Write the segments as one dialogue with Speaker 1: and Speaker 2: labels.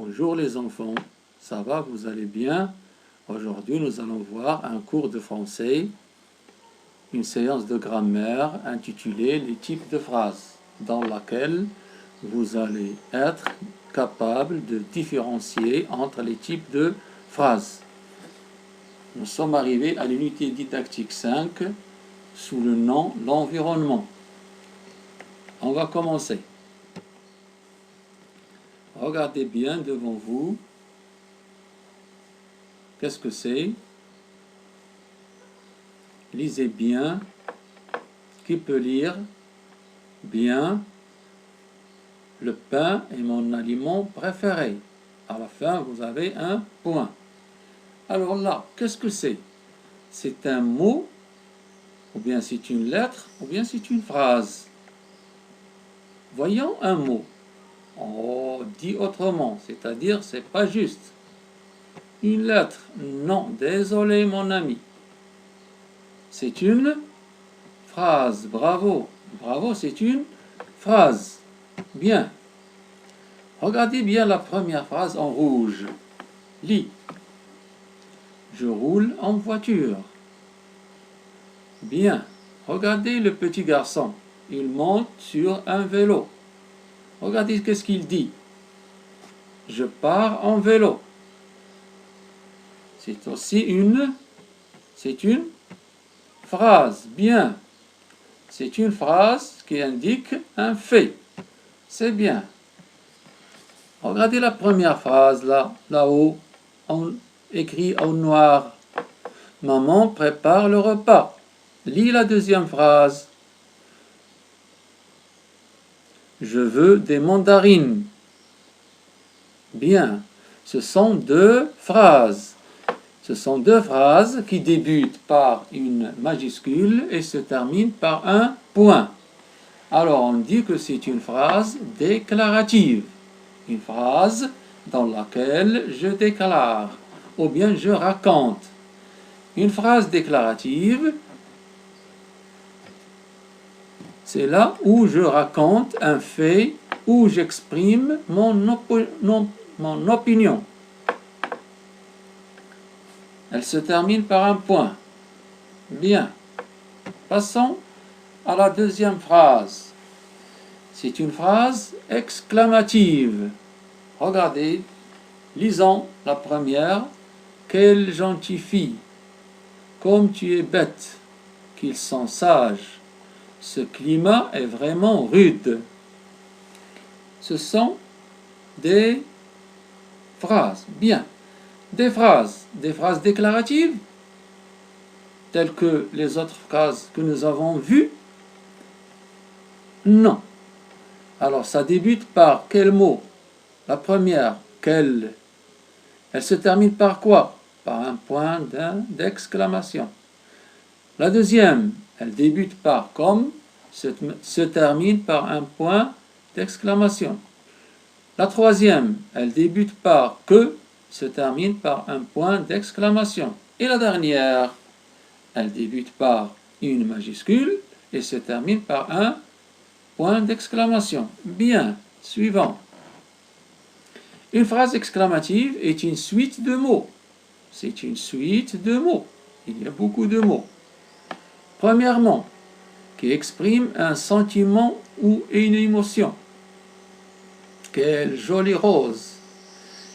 Speaker 1: Bonjour les enfants, ça va, vous allez bien? Aujourd'hui, nous allons voir un cours de français, une séance de grammaire intitulée Les types de phrases, dans laquelle vous allez être capable de différencier entre les types de phrases. Nous sommes arrivés à l'unité didactique 5 sous le nom l'environnement. On va commencer. Regardez bien devant vous. Qu'est-ce que c'est? Lisez bien. Qui peut lire? Bien. Le pain est mon aliment préféré. À la fin, vous avez un point. Alors là, qu'est-ce que c'est? C'est un mot, ou bien c'est une lettre, ou bien c'est une phrase. Voyons un mot. On dit autrement, c'est-à-dire c'est pas juste. Une lettre, non, désolé mon ami. C'est une phrase, bravo. Bravo, c'est une phrase. Bien. Regardez bien la première phrase en rouge. Lis. Je roule en voiture. Bien. Regardez le petit garçon. Il monte sur un vélo. Regardez qu'est-ce qu'il dit. Je pars en vélo. C'est aussi une phrase. Bien. C'est une phrase qui indique un fait. C'est bien. Regardez la première phrase là-haut, écrit en noir. Maman prépare le repas. Lis la deuxième phrase. Je veux des mandarines. Bien. Ce sont deux phrases. Ce sont deux phrases qui débutent par une majuscule et se terminent par un point. Alors on dit que c'est une phrase déclarative. Une phrase dans laquelle je déclare ou bien je raconte. Une phrase déclarative, c'est là où je raconte un fait, où j'exprime mon opinion. Elle se termine par un point. Bien. Passons à la deuxième phrase. C'est une phrase exclamative. Regardez, lisons la première. Quelle gentille fille! Comme tu es bête! Qu'ils sont sages! Ce climat est vraiment rude. Ce sont des phrases. Bien. Des phrases déclaratives, telles que les autres phrases que nous avons vues? Non. Alors, ça débute par quel mot? La première, quelle? Elle se termine par quoi? Par un point d'exclamation. La deuxième, elle débute par comme, se termine par un point d'exclamation. La troisième, elle débute par que, se termine par un point d'exclamation. Et la dernière, elle débute par une majuscule et se termine par un point d'exclamation. Bien, suivant. Une phrase exclamative est une suite de mots. C'est une suite de mots. Il y a beaucoup de mots. Premièrement, qui exprime un sentiment ou une émotion. Quelle jolie rose!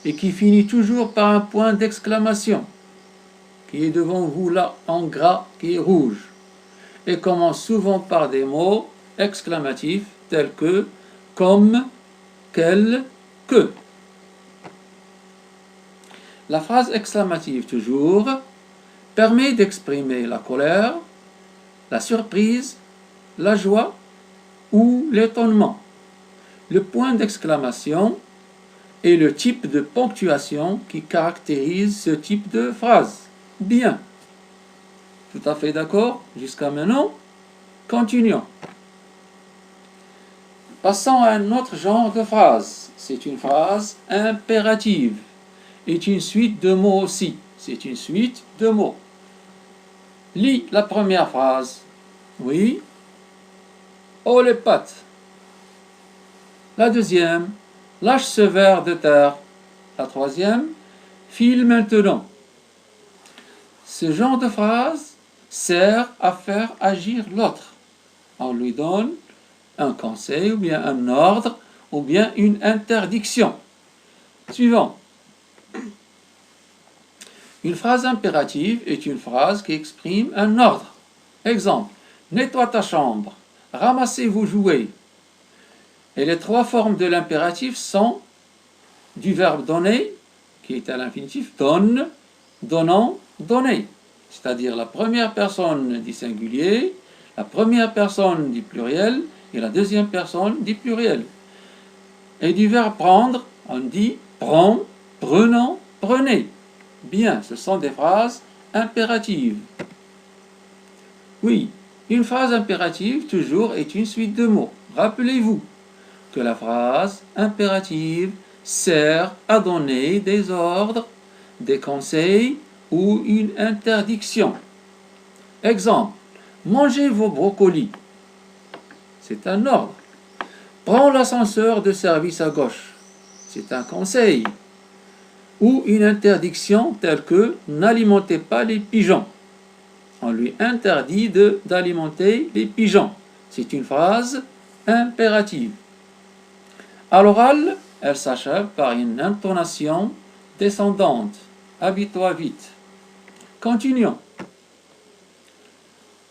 Speaker 1: Et qui finit toujours par un point d'exclamation, qui est devant vous là en gras, qui est rouge, et commence souvent par des mots exclamatifs tels que, comme, quel, que. La phrase exclamative toujours permet d'exprimer la colère, la surprise, la joie ou l'étonnement. Le point d'exclamation est le type de ponctuation qui caractérise ce type de phrase. Bien. Tout à fait d'accord jusqu'à maintenant? Continuons. Passons à un autre genre de phrase. C'est une phrase impérative. C'est une suite de mots aussi. C'est une suite de mots. Lis la première phrase. Oui. Oh les pâtes. La deuxième. Lâche ce verre de terre. La troisième, file maintenant. Ce genre de phrase sert à faire agir l'autre. On lui donne un conseil ou bien un ordre ou bien une interdiction. Suivant. Une phrase impérative est une phrase qui exprime un ordre. Exemple, nettoie ta chambre, ramassez vos jouets. Et les trois formes de l'impératif sont du verbe donner, qui est à l'infinitif, donne, donnant, donner. C'est-à-dire la première personne du singulier, la première personne du pluriel et la deuxième personne du pluriel. Et du verbe prendre, on dit prends, prenons, prenez. Bien, ce sont des phrases impératives. Oui, une phrase impérative, toujours, est une suite de mots. Rappelez-vous que la phrase impérative sert à donner des ordres, des conseils ou une interdiction. Exemple, mangez vos brocolis. C'est un ordre. Prends l'ascenseur de service à gauche. C'est un conseil. Ou une interdiction telle que n'alimentez pas les pigeons. On lui interdit d'alimenter les pigeons. C'est une phrase impérative. À l'oral, elle s'achève par une intonation descendante. Habille-toi vite. Continuons.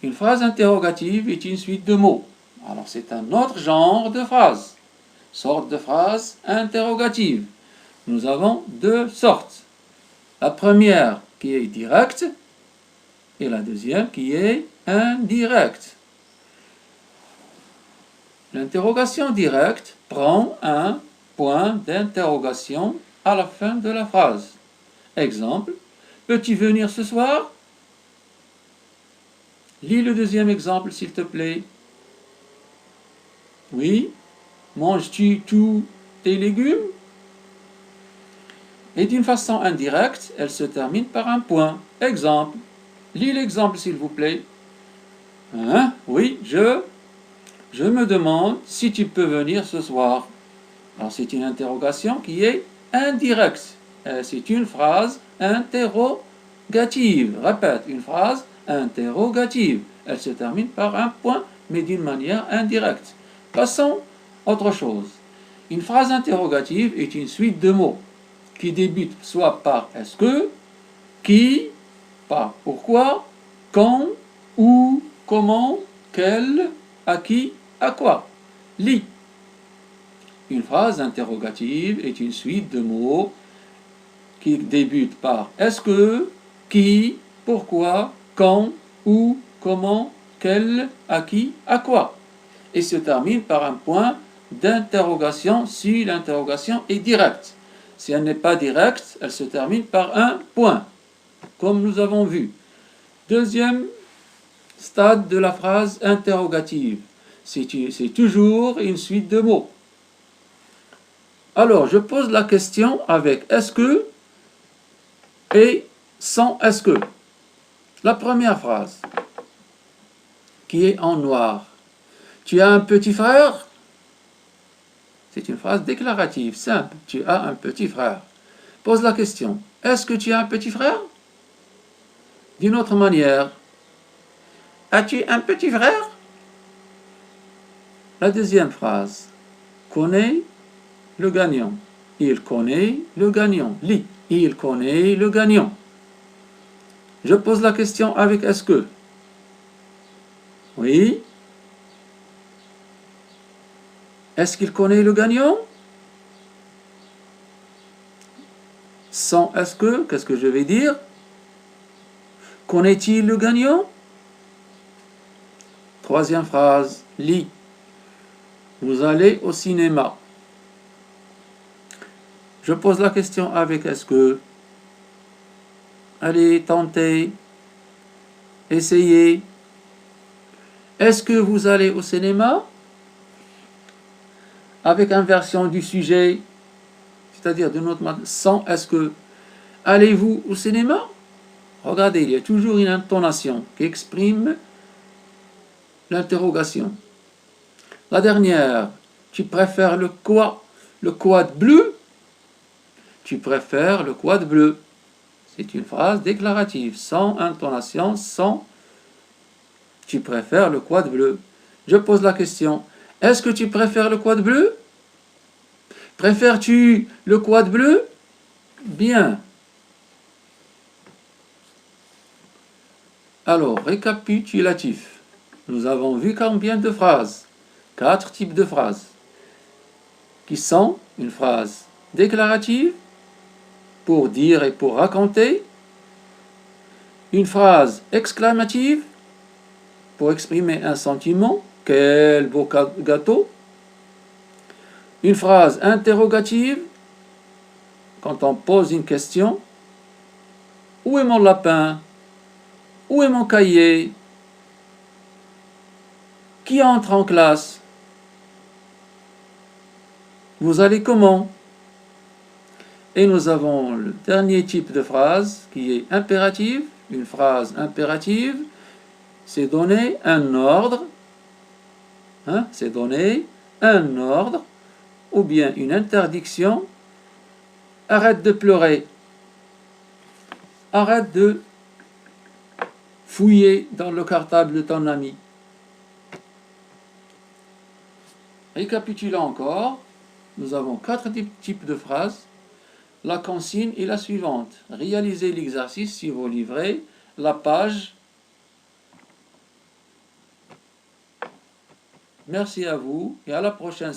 Speaker 1: Une phrase interrogative est une suite de mots. Alors c'est un autre genre de phrase. Sorte de phrase interrogative. Nous avons deux sortes. La première qui est directe et la deuxième qui est indirecte. L'interrogation directe prend un point d'interrogation à la fin de la phrase. Exemple, peux-tu venir ce soir? Lis le deuxième exemple, s'il te plaît. Oui. Manges-tu tous tes légumes? Et d'une façon indirecte, elle se termine par un point. Exemple. Lis l'exemple, s'il vous plaît. Hein? Oui, je me demande si tu peux venir ce soir. Alors, c'est une interrogation qui est indirecte. C'est une phrase interrogative. Répète, une phrase interrogative. Elle se termine par un point, mais d'une manière indirecte. Passons à autre chose. Une phrase interrogative est une suite de mots qui débute soit par est-ce que, qui, par pourquoi, quand, où, comment, quel, à qui, à quoi. Lis. Une phrase interrogative est une suite de mots qui débute par est-ce que, qui, pourquoi, quand, où, comment, quel, à qui, à quoi. Et se termine par un point d'interrogation si l'interrogation est directe. Si elle n'est pas directe, elle se termine par un point, comme nous avons vu. Deuxième stade de la phrase interrogative. C'est toujours une suite de mots. Alors, je pose la question avec est-ce que et sans est-ce que. La première phrase, qui est en noir. Tu as un petit frère? C'est une phrase déclarative, simple. Tu as un petit frère. Pose la question. Est-ce que tu as un petit frère? D'une autre manière. As-tu un petit frère? La deuxième phrase. Connais le gagnant. Il connaît le gagnant. Lis. Il connaît le gagnant. Je pose la question avec est-ce que. Oui. Est-ce qu'il connaît le gagnant? Sans est-ce que, qu'est-ce que je vais dire? Connaît-il le gagnant? Troisième phrase, lis. Vous allez au cinéma. Je pose la question avec est-ce que. Allez, tentez. Essayez. Est-ce que vous allez au cinéma? Avec inversion du sujet, c'est-à-dire de notre manière, sans est-ce que. Allez-vous au cinéma? Regardez, il y a toujours une intonation qui exprime l'interrogation. La dernière, tu préfères le quoi? Le quad bleu? Tu préfères le quad bleu. C'est une phrase déclarative, sans intonation, sans tu préfères le quad bleu. Je pose la question, est-ce que tu préfères le quad bleu? Préfères-tu le quad bleu? Bien. Alors, récapitulatif. Nous avons vu combien de phrases? 4 types de phrases. Qui sont une phrase déclarative, pour dire et pour raconter. Une phrase exclamative, pour exprimer un sentiment. Quel beau gâteau! Une phrase interrogative, quand on pose une question. Où est mon lapin? Où est mon cahier? Qui entre en classe? Vous allez comment? Et nous avons le dernier type de phrase qui est impérative. Une phrase impérative, c'est donner un ordre. C'est donner un ordre ou bien une interdiction. Arrête de pleurer. Arrête de fouiller dans le cartable de ton ami. Récapitulons encore. Nous avons 4 types de phrases. La consigne est la suivante. Réalisez l'exercice si vous livrez la page. Merci à vous et à la prochaine.